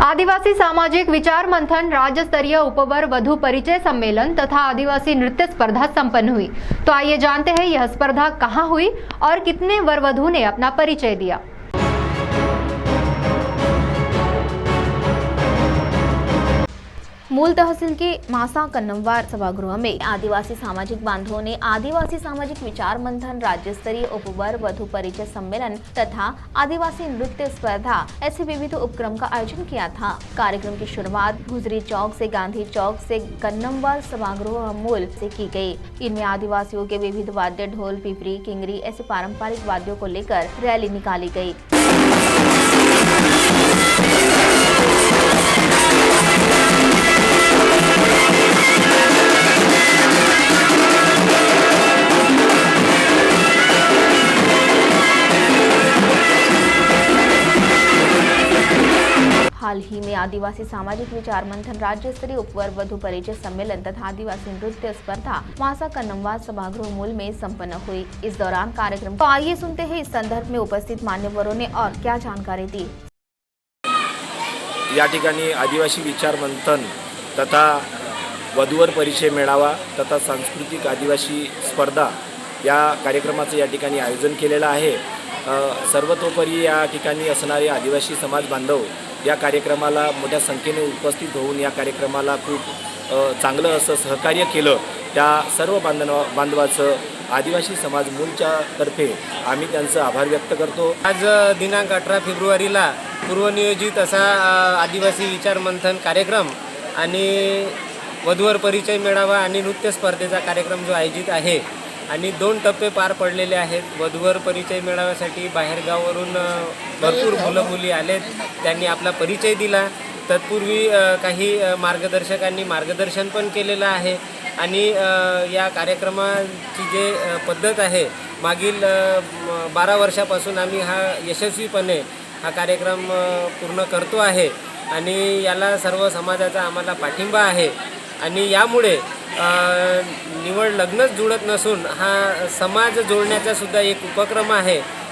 आदिवासी सामाजिक विचार मंथन राज्य स्तरीय उपवर वधु परिचय सम्मेलन तथा आदिवासी नृत्य स्पर्धा संपन्न हुई। तो आइए जानते हैं यह स्पर्धा कहां हुई और कितने वर वधु ने अपना परिचय दिया। मूल तहसील के मासा कन्नमवार सभागृह में आदिवासी सामाजिक बांधवों ने आदिवासी सामाजिक विचार मंथन राज्य स्तरीय उपवर वधु परिचय सम्मेलन तथा आदिवासी नृत्य स्पर्धा ऐसे विविध उपक्रम का आयोजन किया था। कार्यक्रम की शुरुआत गुजरी चौक से गांधी चौक से कन्नमवार सभागृह मूल से की गई। इनमें आदिवासियों के विविध वाद्य ढोल, पिपरी, किंगरी ऐसे पारंपरिक वाद्यों को लेकर रैली निकाली गई। हाल ही में आदिवासी सामाजिक विचार मंथन राज्य स्तरीय उपवर वधु परिचय सम्मेलन तथा आदिवासी नृत्य स्पर्धा मासा कन्नमवार सभागृह मूल में संपन्न हुई। इस दौरान कार्यक्रम तो आइए सुनते हैं इस संदर्भ में उपस्थित मान्यवरों ने और क्या जानकारी दी। या ठिकाणी आदिवासी विचार मंथन तथा वधूवर परिचय मेळावा तथा सांस्कृतिक आदिवासी स्पर्धा या कार्यक्रमाचं या ठिकाणी आयोजन केलेलं आहे। सर्वतोपरी या ठिकाणी असणारे आदिवासी समाज बांधव या कार्यक्रमाला मोठ्या संख्येने उपस्थित होऊन या कार्यक्रमाला खूप चांगलं असं सहकार्य केलं। त्या सर्व बांधवाचं आदिवासी समाज मूलच्या तर्फे आम्ही त्यांचं आभार व्यक्त करतो। आज दिनांक 18 फेब्रुवारीला पूर्वनियोजित असा आदिवासी विचार मंथन कार्यक्रम आणि वधूवर परिचय मेळावा आणि नृत्य स्पर्धेचा कार्यक्रम जो आयोजित आहे आणि 2 टप्पे पार पडलेले आहेत। वधूवर परिचय मेळाव्यासाठी बाहेरगावावरून भरपूर मुलं मुली आलेत, त्यांनी आपला परिचय दिला। तत्पूर्वी काही मार्गदर्शकांनी मार्गदर्शन पण केलेलं आहे आणि या कार्यक्रमाची जे पद्धत आहे मागील 12 वर्षापासून आम्ही हा यशस्वीपणे हा कार्यक्रम पूर्ण करतो आहे आणि याला सर्व समाजाचा आम्हाला पाठिंबा आहे आणि यामुळे निवड लग्नच जुळत नसून हा समाज जोडण्याचा सुद्धा एक उपक्रम आहे।